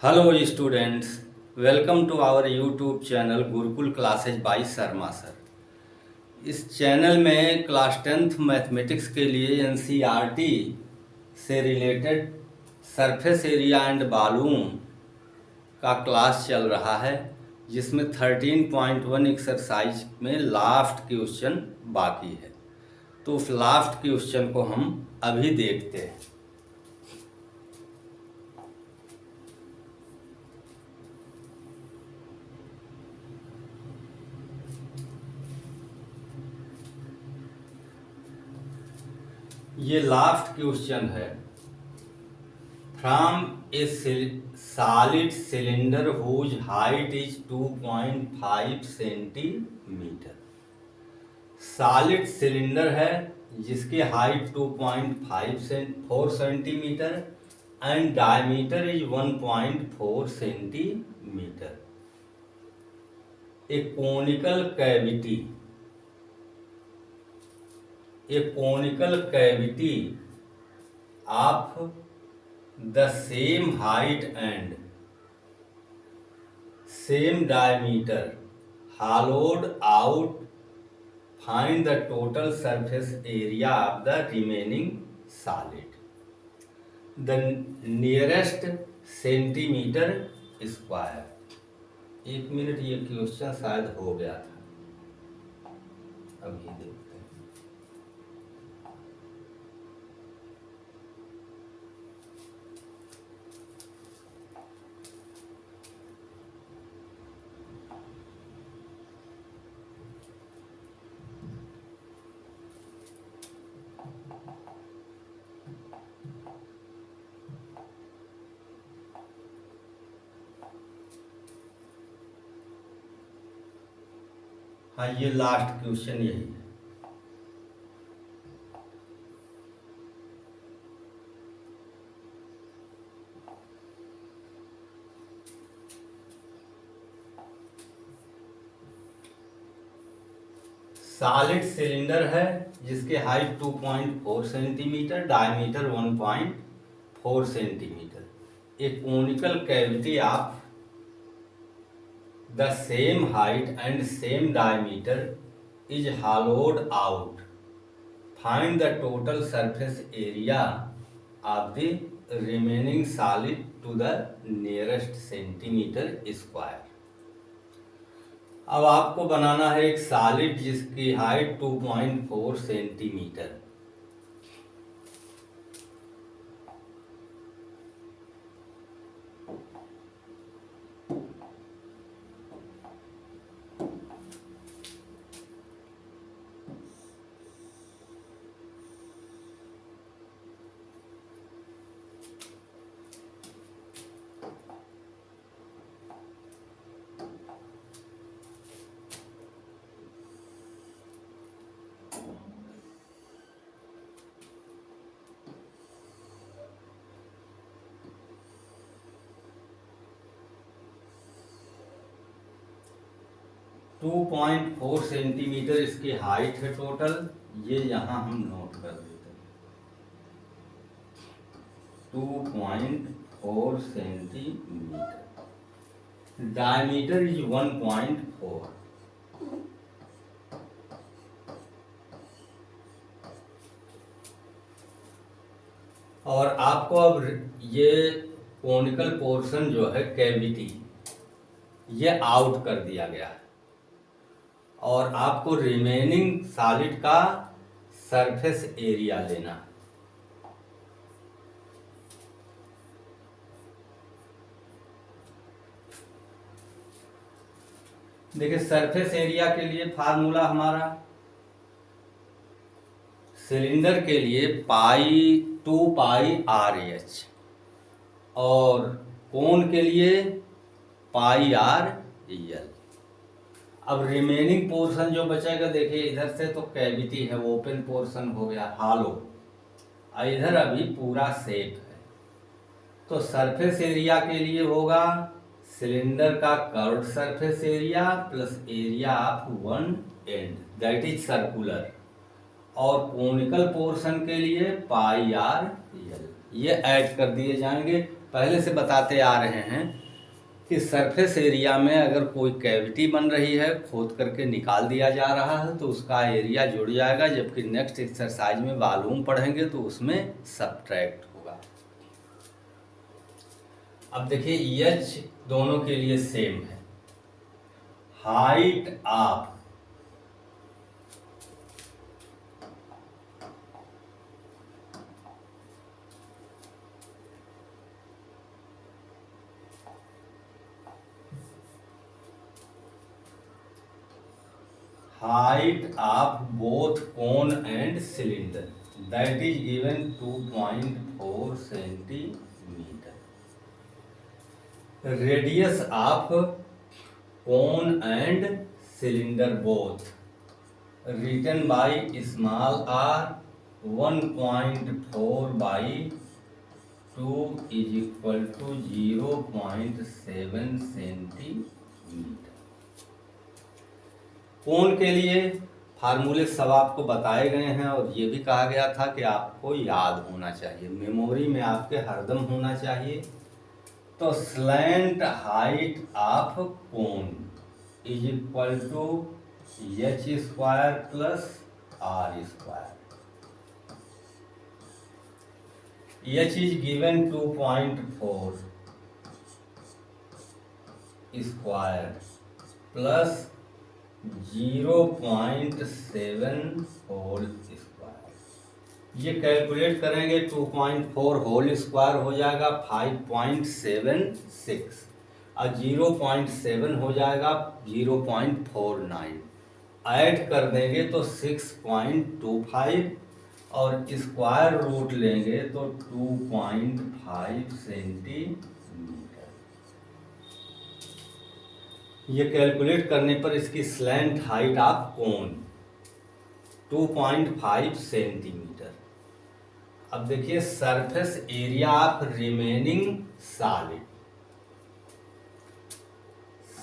Hello students, welcome to our YouTube channel Gurukul classes by Sharma sir. इस channel में class 10th mathematics के लिए NCERT से related surface area and volume का class चल रहा है, जिसमें 13.1 एक्सरसाइज में लास्ट क्वेश्चन बाकी है। तो उस लास्ट क्वेश्चन को हम अभी देखते हैं। ये लास्ट क्वेश्चन है। From a solid cylinder whose height is 2.5 centimetre. Solid cylinder है जिसकी height 2.4 centimetre and diameter is 1.4 centimetre. A conical cavity of the same height and same diameter hollowed out. Find the total surface area of the remaining solid. The nearest centimeter square. एक minute, ये question शायद हो गया था, अभी देखते हैं। हाँ, ये लास्ट क्वेश्चन यही है। सॉलिड सिलेंडर है जिसकी हाइट 2.4 सेंटीमीटर, डायमीटर 1.4 सेंटीमीटर। एक conical cavity of the same height and same diameter is hollowed out. Find the total surface area of the remaining solid to the nearest centimeter square. अब आपको बनाना है एक solid जिसकी height 2.4 centimetre. To 2.4 centimetre इसकी height है total. ये यहाँ हम नोट कर देते हैं, 2.4 सेंटीमीटर। Diameter is 1.4। और आपको अब ये कोनिकल पोर्शन जो है कैविटी, ये आउट कर दिया गया है और आपको रिमेनिंग सॉलिड का सरफेस एरिया लेना है। देखिए, सरफेस एरिया के लिए फार्मूला हमारा सिलेंडर के लिए पाई 2πr/h और कोन के लिए πr/l। अब रिमेनिंग पोर्शन जो बचेगा, देखिए इधर से तो कैविटी है, ओपन पोर्शन हो गया, हालो, और इधर अभी पूरा शेप है। तो सरफेस एरिया के लिए होगा सिलेंडर का curved surface area plus area of one and that is circular, और कोनिकल पोर्शन के लिए πr/l। ये ऐड कर दिए जाएंगे। पहले से बताते आ रहे हैं कि सरफेस एरिया में अगर कोई कैविटी बन रही है, खोद करके निकाल दिया जा रहा है तो उसका एरिया जुड़ जाएगा, जबकि नेक्स्ट एक्सरसाइज में वॉल्यूम पढ़ेंगे तो उसमें सब्ट्रैक्ट होगा। अब देखिए एच दोनों के लिए सेम है। Height of both cone and cylinder that is given 2.4 centimeter. Radius of cone and cylinder both written by small r 1.4 by 2 is equal to 0.7 centimetre. कोण के लिए फार्मूले सब आपको बताए गए हैं और ये भी कहा गया था कि आपको याद होना चाहिए, मेमोरी में आपके हरदम होना चाहिए। तो slant height of cone is equal to H square plus R square. H is given 2.4 square plus 0.7 whole square. ये कैलकुलेट करेंगे 2.4 होल स्क्वायर हो जाएगा 5.76 और 0.7 हो जाएगा 0.49। ऐड कर देंगे तो 6.25 और स्क्वायर रूट लेंगे तो 2.5 सेंटीमीटर। ये कैलकुलेट करने पर इसकी slant height of cone 2.5 centimetre. अब देखिए surface area of remaining solid,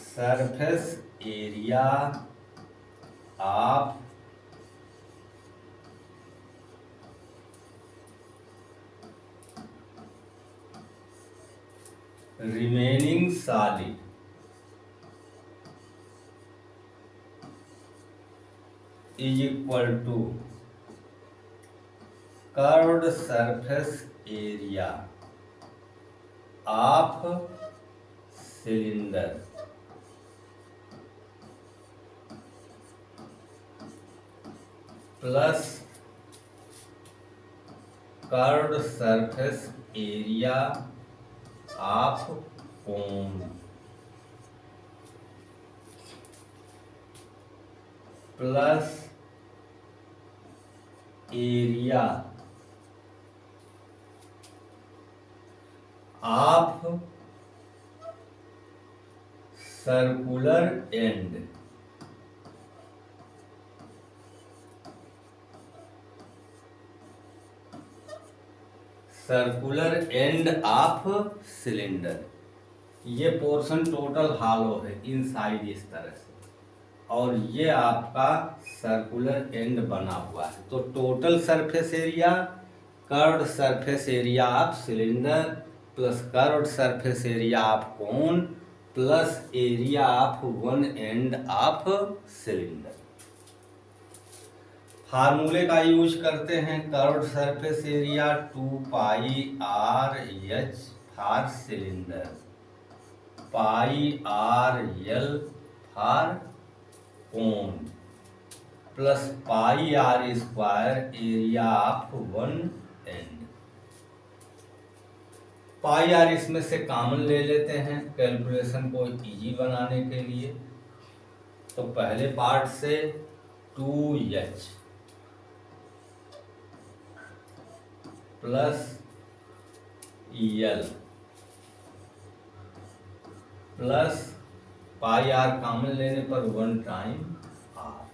surface area of remaining solid is equal to curved surface area of cylinder plus curved surface area of cone plus area of circular and of cylinder. ये portion total hollow है inside इस तरह से, और ये आपका circular and बना हुआ है। तो total surface area curved surface area of cylinder plus curved surface area of cone plus area of one end of cylinder. फार्मूले का यूज करते हैं। Curved surface area 2 pi R H for cylinder, pi R L for cone plus pi are square area of one end. Pi R इसमें से common ले लेते हैं calculation को इजी बनाने के लिए। तो पहले पार्ट से 2h plus L plus pi R common लेने पर 1 टाइम आर।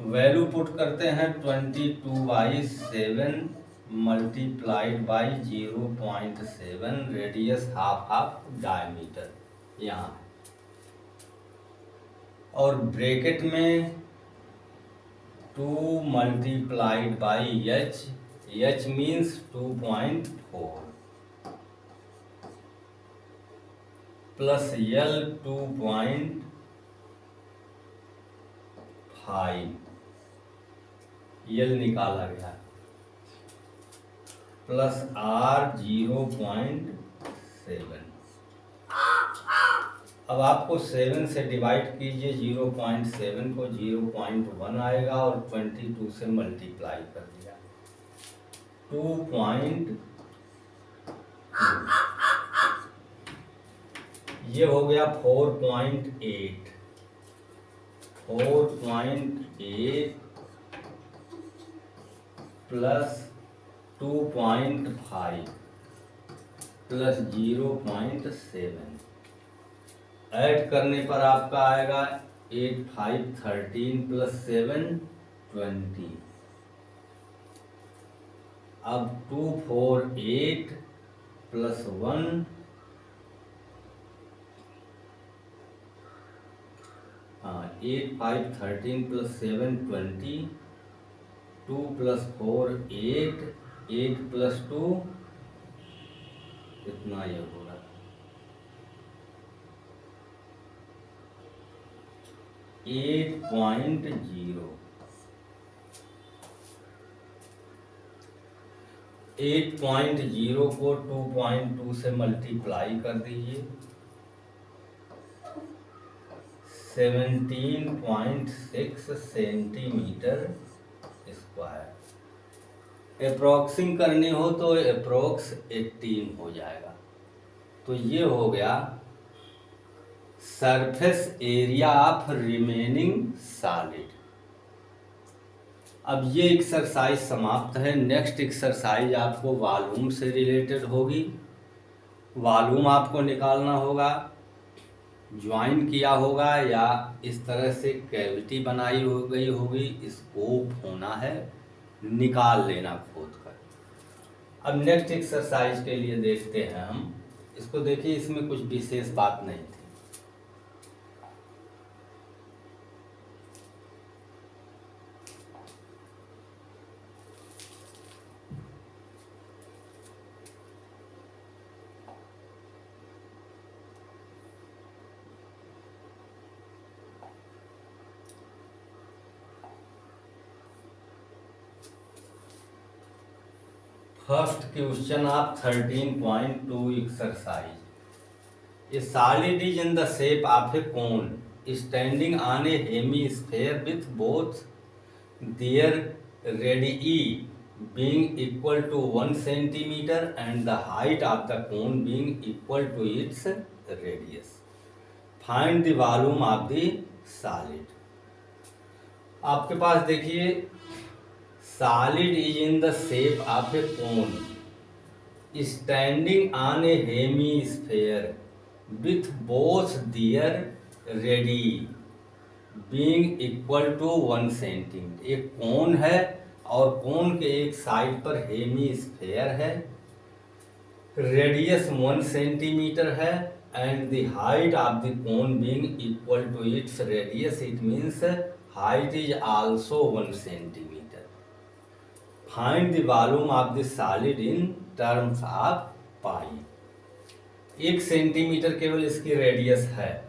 वैल्यू पुट करते हैं 22/7 multiplied by 0.7, radius half diameter यहाँ, और ब्रैकेट में 2 multiplied by h H means 2.4 plus L 2.5, L निकाला गया, प्लस R 0.7। अब आपको 7 से डिवाइड कीजिए, 0.7 को 0.1 आएगा और 22 से मल्टीप्लाई कर दिया, 2.2, ये हो गया 4.8 प्लस 2.5 प्लस 0.7, ऐड करने पर आपका आएगा 8 5 13 प्लस 7 20। अब 2 4 8 प्लस 1, हाँ 8 5 13 प्लस 7 20, 2 प्लस 4 8, 8 प्लस 2 कितना ये होगा, 8.0। 8.0 को 2.2 से मल्टीप्लाई कर दीजिए, 17.6 सेंटीमीटर स्क्वायर। अप्रोक्सिंग करनी हो तो अप्रोक्स 18 हो जाएगा। तो ये हो गया surface area of remaining solid. अब ये एक्सरसाइज समाप्त है। नेक्स्ट एक्सरसाइज आपको वॉल्यूम से रिलेटेड होगी। वॉल्यूम आपको निकालना होगा, ज्वाइन किया होगा या इस तरह से कैविटी बनाई हो गई होगी, स्कोप होना है, निकाल लेना खोद कर। अब नेक्स्ट एक्सरसाइज के लिए देखते हैं हम इसको। देखिए इसमें कुछ विशेष बात नहीं थी। First question of 13.2 exercise. A solid is in the shape of a cone standing on a hemisphere with both their radii being equal to 1 centimeter and the height of the cone being equal to its radius. Find the volume of the solid. आपके पास देखिए solid is in the shape of a cone standing on a hemisphere with both their radii being equal to 1 centimetre. एक कोन है और कोन के एक side पर hemisphere है, radius 1 centimetre है and the height of the cone being equal to its radius, it means height is also 1 centimetre. Find the volume of the solid in terms of pi. 1 centimetre केवल इसकी radius है।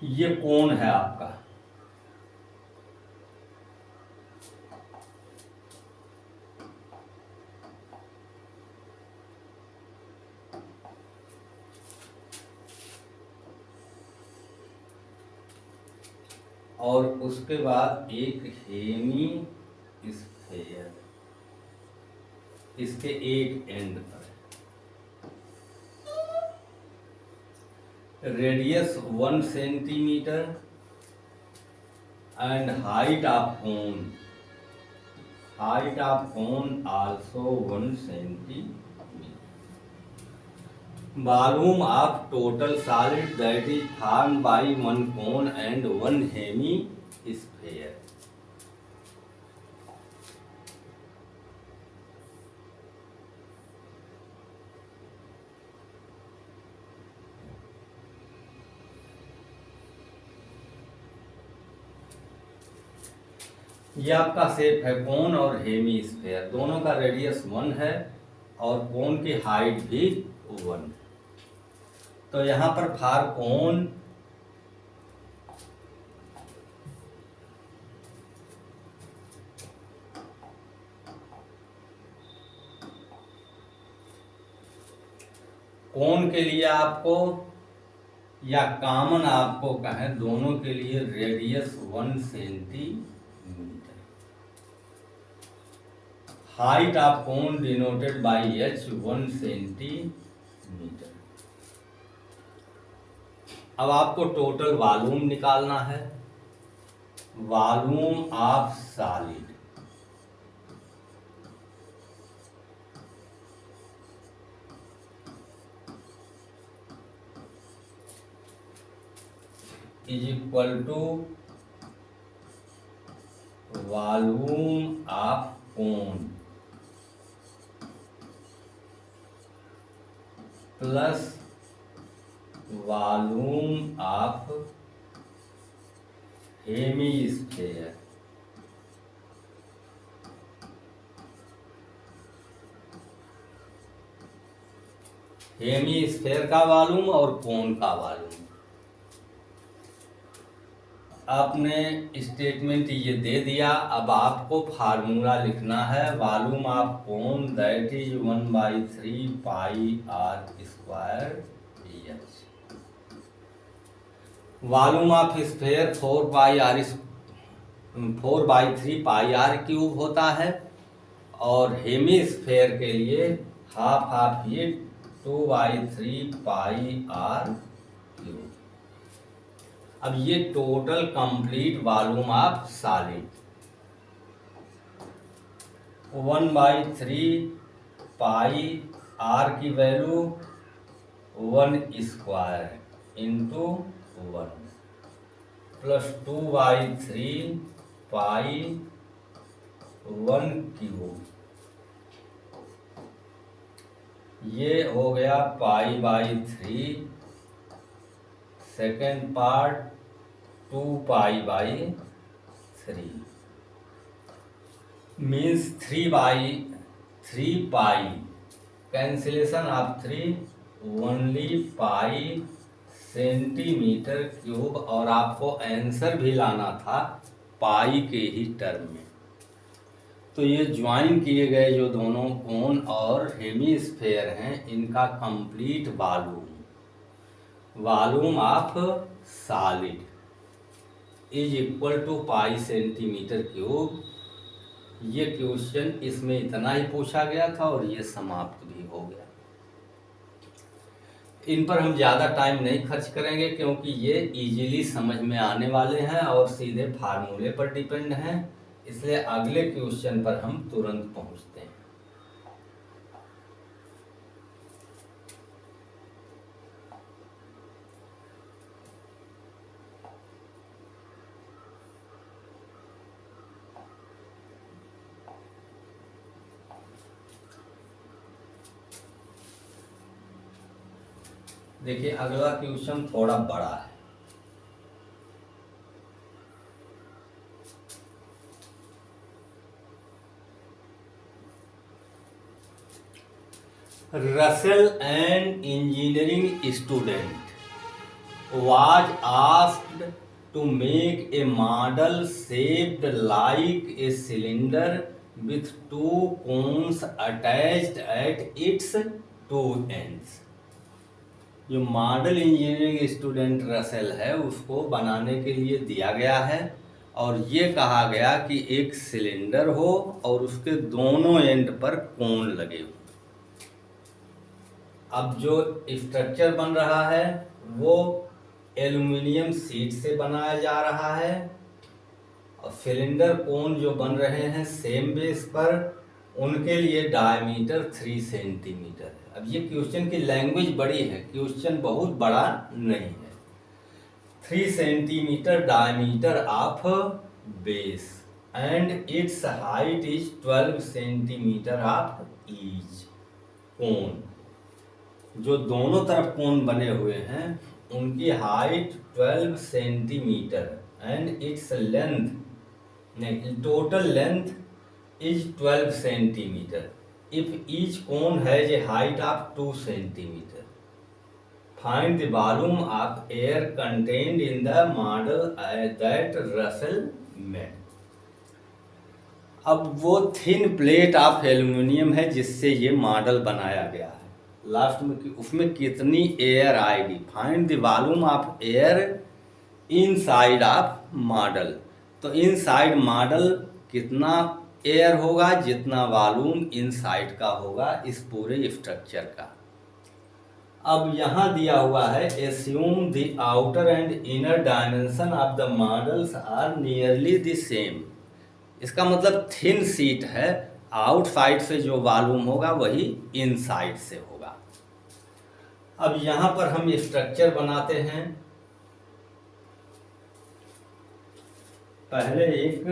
ये कोण है आपका, और उसके बाद एक हेमी स्फीयर इसके एक एंड पर, radius 1 centimetre and height of cone height of cone also 1 centimeter. Volume of total solid that is formed by one cone and one hemisphere. ये आपका शेप है कोन और हेमीस्फेयर, दोनों का रेडियस 1 है और कोन की हाइट भी 1। तो यहाँ पर फॉर कोन के लिए आपको या कॉमन आपको कहें, दोनों के लिए radius 1 centimetre. Height of cone denoted by h 1 centimetre. अब आपको टोटल वॉल्यूम निकालना है। Volume of solid is equal to volume of cone plus volume of hemisphere. Hemisphere का वॉल्यूम और कोन का वॉल्यूम। आपने स्टेटमेंट ये दे दिया। अब आपको फार्मूला लिखना है। Volume of cone that is 1/3 pi are square H. Volume of sphere 4/3 pi R cube होता है और हेमीस्फेयर के लिए हाफ ऑफ ये 2/3 पाई आर क्यूब। अब ये total complete volume of solid 1/3 pi r की value 1 square into 1 plus 2/3 pi 1 cube. ये हो गया पाई/3। Second part 2π/3 means 3/3 pi cancellation of 3 only pi centimetre cube. और आपको आंसर भी लाना था पाई के ही टर्म में। तो ये ज्वाइन किए गए जो दोनों कोन और हेमीस्फेयर हैं, इनका complete volume of solid is equal to pi centimetre cube. ये क्वेश्चन इसमें इतना ही पूछा गया था और ये समाप्त भी हो गया। इन पर हम ज़्यादा टाइम नहीं खर्च करेंगे क्योंकि ये इजीली समझ में आने वाले हैं और सीधे फार्मूले पर डिपेंड हैं। इसलिए अगले क्वेश्चन पर हम तुरंत पहुंचते हैं। देखिए अगला क्वेश्चन थोड़ा बड़ा है। Russell, an engineering student, was asked to make a model shaped like a cylinder with two cones attached at its two ends. जो मॉडल इंजीनियरिंग स्टूडेंट रसेल है उसको बनाने के लिए दिया गया है और ये कहा गया कि एक सिलेंडर हो और उसके दोनों एंड पर कोन लगे हो। अब जो स्ट्रक्चर बन रहा है वो एल्युमिनियम शीट से बनाया जा रहा है और सिलेंडर कोन जो बन रहे हैं सेम बेस पर, उनके लिए डायमीटर 3 सेंटीमीटर है। अब ये क्वेश्चन की लैंग्वेज बड़ी है, क्वेश्चन बहुत बड़ा नहीं है। 3 centimetre diameter of base and its height is 12 centimetre of each cone. जो दोनों तरफ कोन बने हुए हैं उनकी height 12 centimetre and its length, total length is 12 centimeter. If each cone has a height of 2 centimeter, find the volume of air contained in the model that Russell made. अब वो thin plate of aluminium है जिससे ये model बनाया गया है। Last में उसमें कितनी एयर आएगी, find the volume of air inside of model. तो इनसाइड मॉडल कितना एयर होगा, जितना वॉल्यूम इनसाइड का होगा इस पूरे स्ट्रक्चर का। अब यहाँ दिया हुआ है assume the outer and inner dimension of the models are nearly the same. इसका मतलब थिन सीट है, आउटसाइड से जो वॉल्यूम होगा वही इनसाइड से होगा। अब यहाँ पर हम स्ट्रक्चर बनाते हैं। पहले एक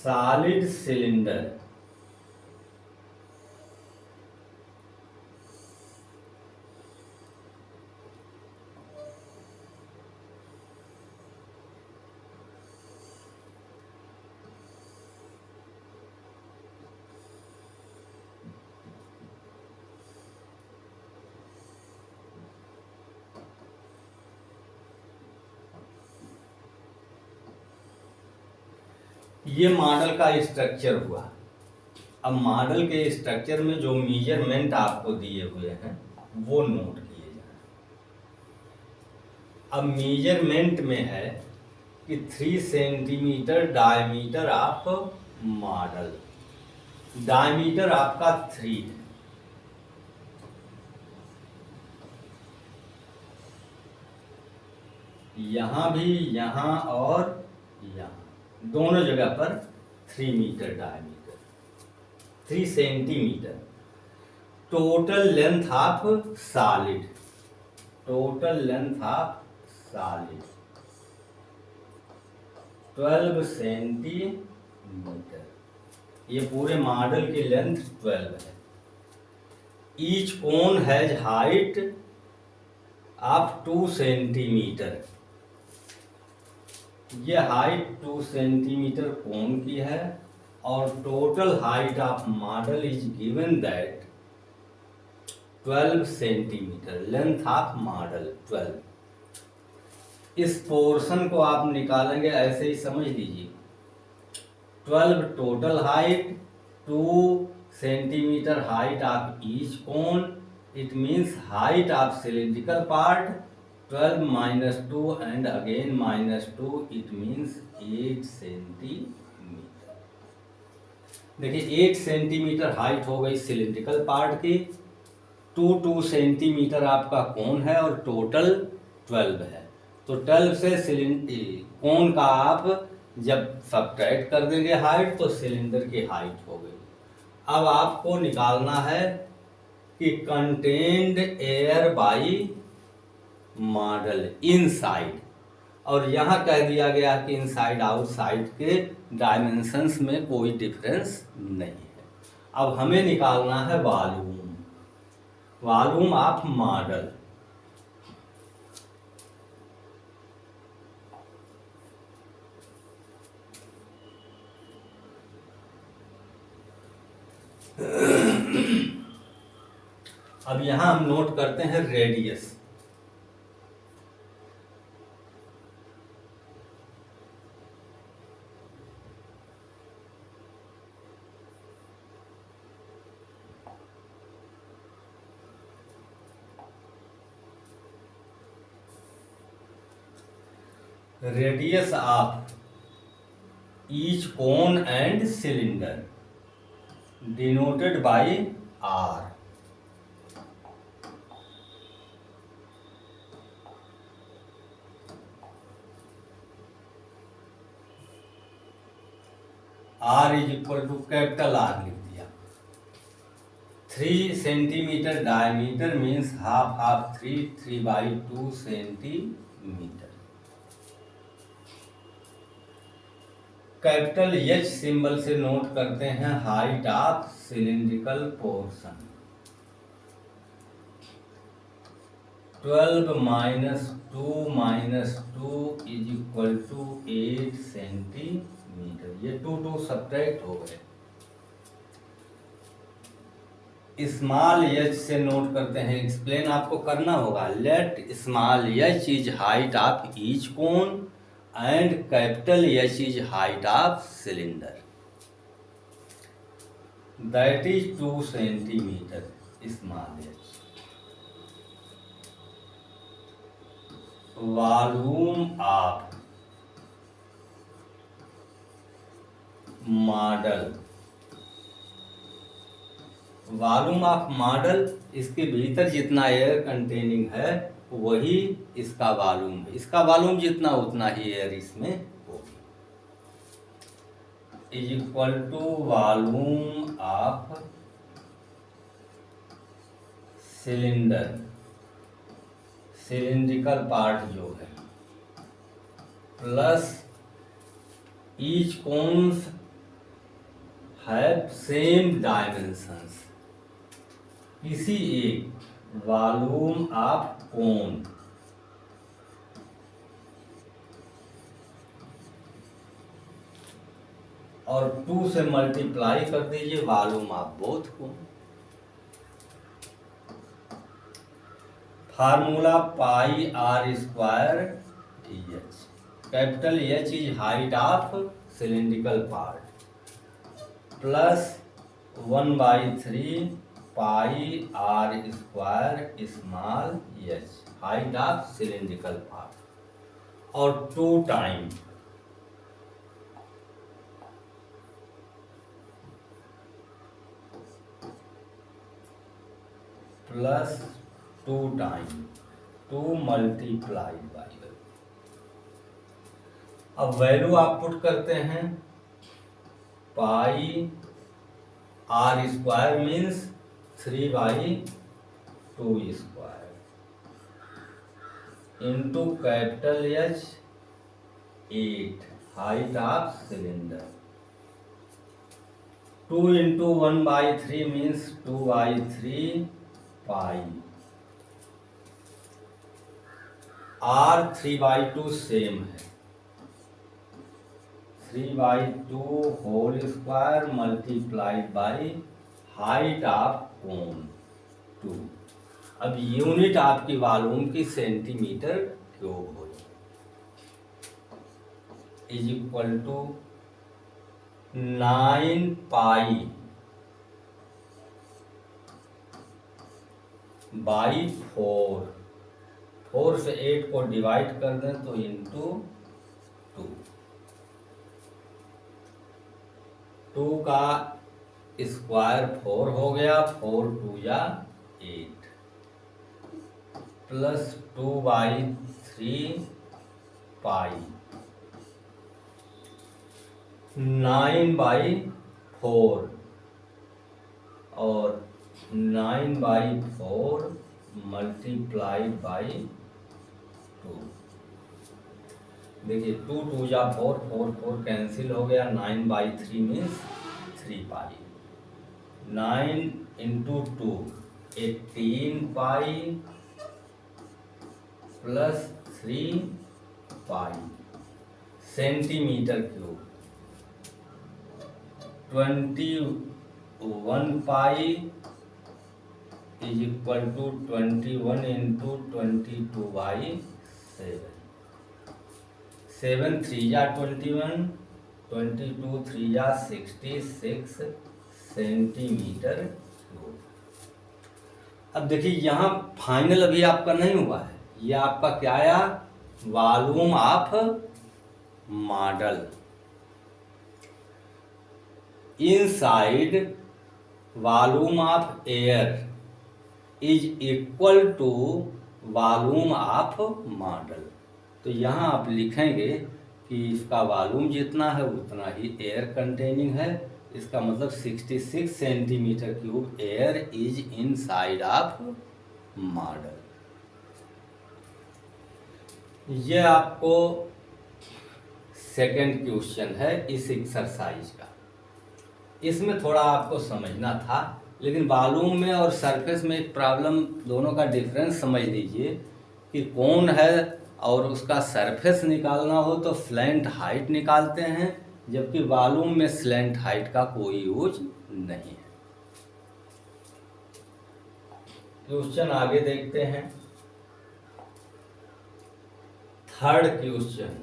सॉलिड सिलेंडर, ये मॉडल का स्ट्रक्चर हुआ। अब मॉडल के स्ट्रक्चर में जो मेजरमेंट आपको दिए हुए हैं वो नोट किए जाए। अब मेजरमेंट में है कि 3 centimetre diameter of model, diameter आपका 3 है। यहाँ भी, यहाँ और यहाँ दोनों जगह पर 3 metre diameter, 3 centimetre. Total length of solid, total length of solid 12 centimetre. ये पूरे मॉडल की लेंथ 12 है। Each cone has height of 2 centimetre. ये हाइट 2 सेंटीमीटर कोन की है और total height of model is given that 12 centimetre, length of model 12। इस portion को आप निकालेंगे, ऐसे ही समझ लीजिए। 12 total height, 2 centimetre height of each cone, it means height of cylindrical part 12 minus 2 and again minus 2, it means 8 centimetre. देखिए 8 centimetre height हो गई सिलिंड्रिकल पार्ट की, 2 सेंटीमीटर आपका कोन है और टोटल 12 है। तो 12 से कोन का आप जब सब्ट्रैक्ट कर देंगे हाइट तो सिलेंडर की हाइट हो गई। अब आपको निकालना है कि contained air by model inside, और यहाँ कह दिया गया कि इनसाइड आउटसाइड के डायमेंशंस में कोई डिफरेंस नहीं है। अब हमें निकालना है वॉल्यूम, वॉल्यूम ऑफ मॉडल। अब यहाँ हम नोट करते हैं radius. Radius of each cone and cylinder denoted by R. R is equal to capital R लिख दिया। 3 centimetre diameter means half half 3/2 centimetre. Capital H symbol से नोट करते हैं height of cylindrical portion. 12 - 2 - 2 is equal to 8 centimetre. ये 2 subtract हो गए। Small H से note करते हैं, एक्सप्लेन आपको करना होगा। Let small H is height of each cone and capital H is height of cylinder, that is 2 centimeter small h. Volume of model, volume of model, इसके भीतर जितना एयर कंटेनिंग है वही इसका वॉल्यूम है। इसका वॉल्यूम जितना उतना ही एयर इसमें होगी। Is equal to volume of cylinder, cylindrical part जो है, plus each cones have same dimensions, किसी एक वॉल्यूम ऑफ कोन और 2 से मल्टीप्लाई कर दीजिए volume of both cone. Formula pi are square h. Capital h is height of cylindrical part plus 1/3 pi are square small h, height of cylindrical part, और 2 time plus 2 time 2 multiply by. अब value आप put करते हैं। Pi are square means 3/2 square into capital h 8, height of cylinder. 2 into 1/3 means 2/3 pi. R 3/2 same है, 3/2 whole square multiplied by height of cone 2। अब unit आपकी volume की centimetre cube हो जाए। Is equal to 9 pi by 4। 4 से 8 को divide कर दें तो इंटू 2। 2 का स्क्वायर 4 हो गया, 4 2 या 8, प्लस 2/3 पाई 9/4 और 9/4 मल्टीप्लाइड बाई 2। देखिए 2 2 या 4, 4 4 कैंसिल हो गया, 9/3 means 3 pi. 9 into 2 18 pi plus 3 pi centimetre cube. 21 pi is equal to 21 into 22/7। 7 3 या 21, 22 3 या 66 सेंटीमीटर क्यूब। अब देखिए यहाँ फाइनल अभी आपका नहीं हुआ है, ये आपका क्या आया, volume of model inside volume of air is equal to volume of model. तो यहाँ आप लिखेंगे कि इसका वॉल्यूम जितना है उतना ही एयर कंटेनिंग है। इसका मतलब 66 centimetre cube air is inside of model. ये आपको सेकंड क्वेश्चन है इस एक्सरसाइज का। इसमें थोड़ा आपको समझना था, लेकिन वॉल्यूम में और सरफेस में एक प्रॉब्लम, दोनों का डिफरेंस समझ लीजिए कि कौन है और उसका सरफेस निकालना हो तो स्लैंट हाइट निकालते हैं, जबकि वॉल्यूम में स्लैंट हाइट का कोई यूज नहीं है। क्वेश्चन आगे देखते हैं। थर्ड क्वेश्चन,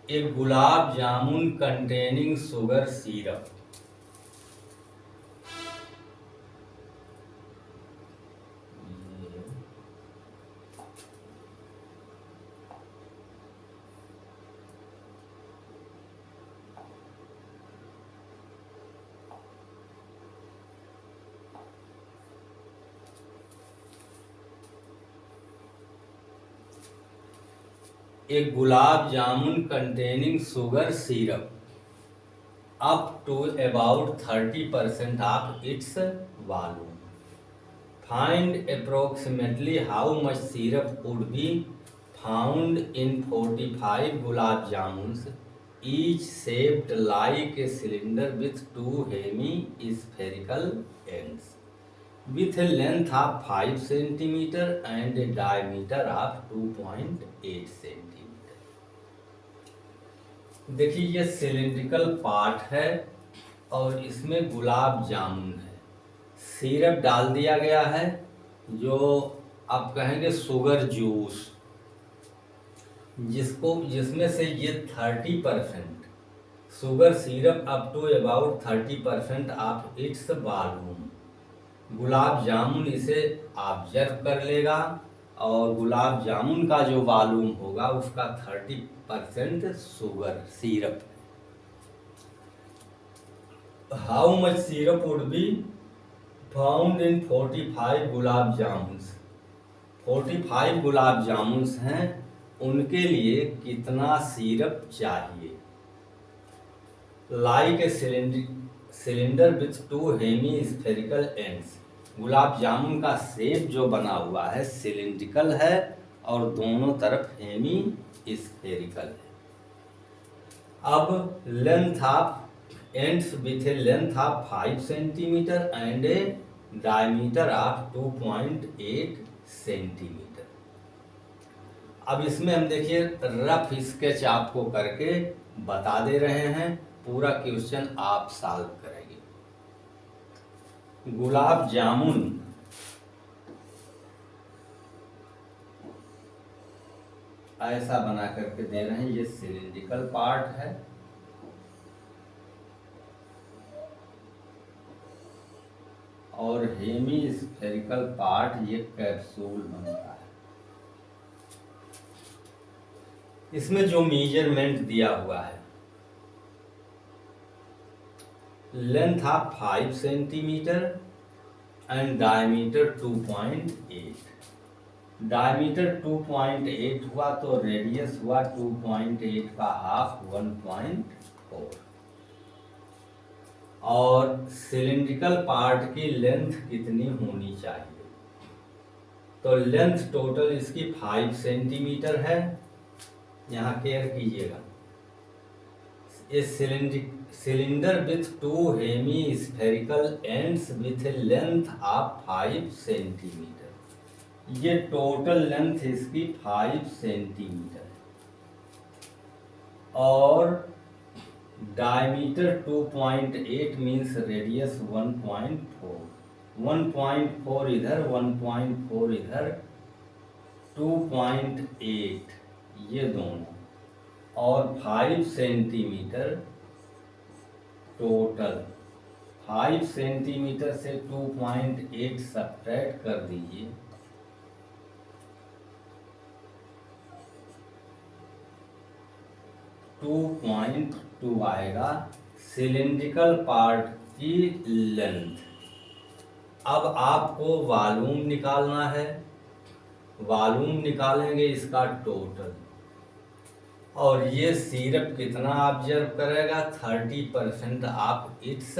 एक gulab jamun containing sugar syrup एक gulab jamun containing sugar syrup up to about 30% of its volume. Find approximately how much syrup would be found in 45 gulab jamuns, each shaped like a cylinder with two hemispherical ends, with a length of 5 cm and a diameter of 2.8 cm. देखिए ये cylindrical part है और इसमें गुलाब जामुन है, syrup डाल दिया गया है जो आप कहेंगे शुगर जूस, जिसमें से ये 30% sugar syrup up to about 30% of its volume, gulab jamun इसे ऑब्जर्व कर लेगा और गुलाब जामुन का जो वॉल्यूम होगा उसका 30% sugar syrup. How much syrup would be found in 45 gulab jamuns, 45 gulab jamuns हैं, उनके लिए कितना सिरप चाहिए। Like a cylinder with two hemispherical ends, gulab jamun का शेप जो बना हुआ है सिलिंड्रिकल है और दोनों तरफ हेमी स्फेरिकल है। अब length of ends with a length of 5 centimetre and A diameter of 2.8 centimetre. अब इसमें हम देखिए रफ स्केच आपको करके बता दे रहे हैं, पूरा क्वेश्चन आप सॉल्व करेंगे। गुलाब जामुन ऐसा बना करके दे रहे हैं, ये सिलिंड्रिकल पार्ट है और हेमी स्फेरिकल पार्ट ये कैप्सूल बनता है। इसमें जो मेजरमेंट दिया हुआ है, length of 5 centimetre and diameter 2.8, diameter 2.8 हुआ तो रेडियस हुआ 2.8 का हाफ 1.4, और सिलिंड्रिकल पार्ट की लेंथ कितनी होनी चाहिए, तो लेंथ टोटल इसकी 5 सेंटीमीटर है। यहाँ केयर कीजिएगा, ये cylinder with two hemispherical ends with a length of 5 centimetre, ये टोटल लेंथ इसकी 5 सेंटीमीटर और डायमीटर 2.8 मीन्स रेडियस 1.4, 1.4 इधर 1.4 इधर 2.8 ये दोनों और 5 सेंटीमीटर टोटल। 5 सेंटीमीटर से 2.8 सब्ट्रैक्ट कर दीजिए, 2.2 आएगा सिलिंड्रिकल पार्ट की लेंथ। अब आपको वॉल्यूम निकालना है। वॉल्यूम निकालेंगे इसका टोटल, और ये सिरप कितना ऑब्जर्व करेगा, 30% ऑफ इट्स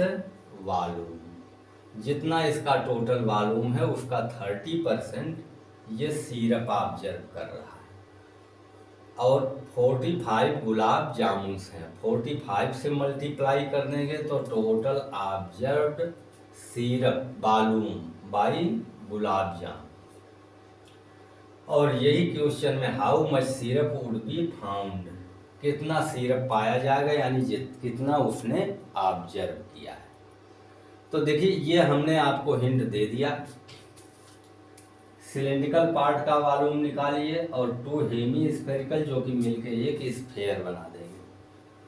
वॉल्यूम। जितना इसका टोटल वॉल्यूम है उसका 30% ये सिरप ऑब्जर्व कर रहा है। और 45 गुलाब जामुन्स हैं, 45 से मल्टीप्लाई कर देंगे तो total observed syrup volume by gulab jamun. और यही क्वेश्चन में how much syrup would be found, कितना सिरप पाया जाएगा, यानी कितना उसने ऑब्जर्व किया है। तो देखिए ये हमने आपको हिंट दे दिया। सिलिंड्रिकल पार्ट का वॉल्यूम निकालिए और 2 हेमी स्फेरिकल जो कि मिलके एक स्फेयर बना देंगे।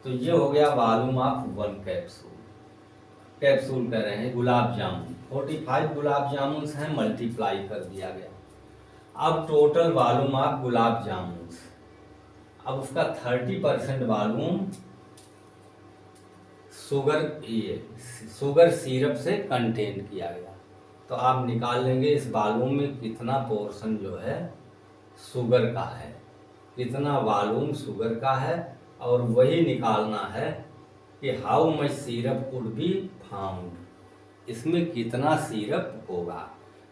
तो ये हो गया वॉल्यूम ऑफ 1 कैप्सूल। कैप्सूल कह रहे हैं गुलाब जामुन, 45 गुलाब जामुन हैं, मल्टीप्लाई कर दिया गया। अब टोटल वॉल्यूम ऑफ गुलाब जामुन, अब उसका 30% वॉल्यूम शुगर सिरप से कंटेन किया गया। तो आप निकाल लेंगे इस वॉल्यूम में कितना पोर्शन जो है शुगर का है, कितना वॉल्यूम शुगर का है, और वही निकालना है कि how much syrup would be found, इसमें कितना सिरप होगा।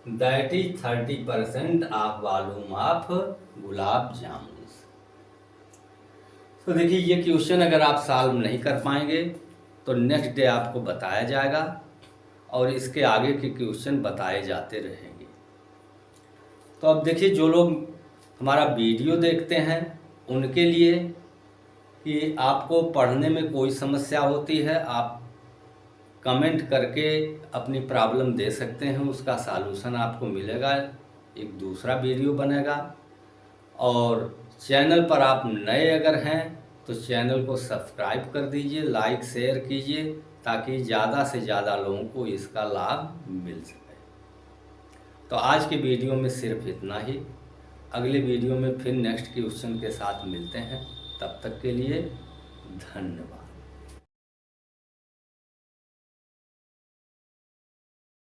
That is 30% of volume of gulab jamun. तो देखिए ये क्वेश्चन अगर आप सॉल्व नहीं कर पाएंगे तो नेक्स्ट डे आपको बताया जाएगा और इसके आगे के क्वेश्चन बताए जाते रहेंगे। तो अब देखिए जो लोग हमारा वीडियो देखते हैं उनके लिए कि आपको पढ़ने में कोई समस्या होती है, आप कमेंट करके अपनी प्रॉब्लम दे सकते हैं, उसका सॉल्यूशन आपको मिलेगा, एक दूसरा वीडियो बनेगा। और चैनल पर आप नए अगर हैं तो चैनल को सब्सक्राइब कर दीजिए, लाइक शेयर कीजिए, ताकि ज़्यादा से ज़्यादा लोगों को इसका लाभ मिल सके। तो आज के वीडियो में सिर्फ इतना ही। अगले वीडियो में फिर नेक्स्ट क्वेश्चन के साथ मिलते हैं। तब तक के लिए धन्यवाद।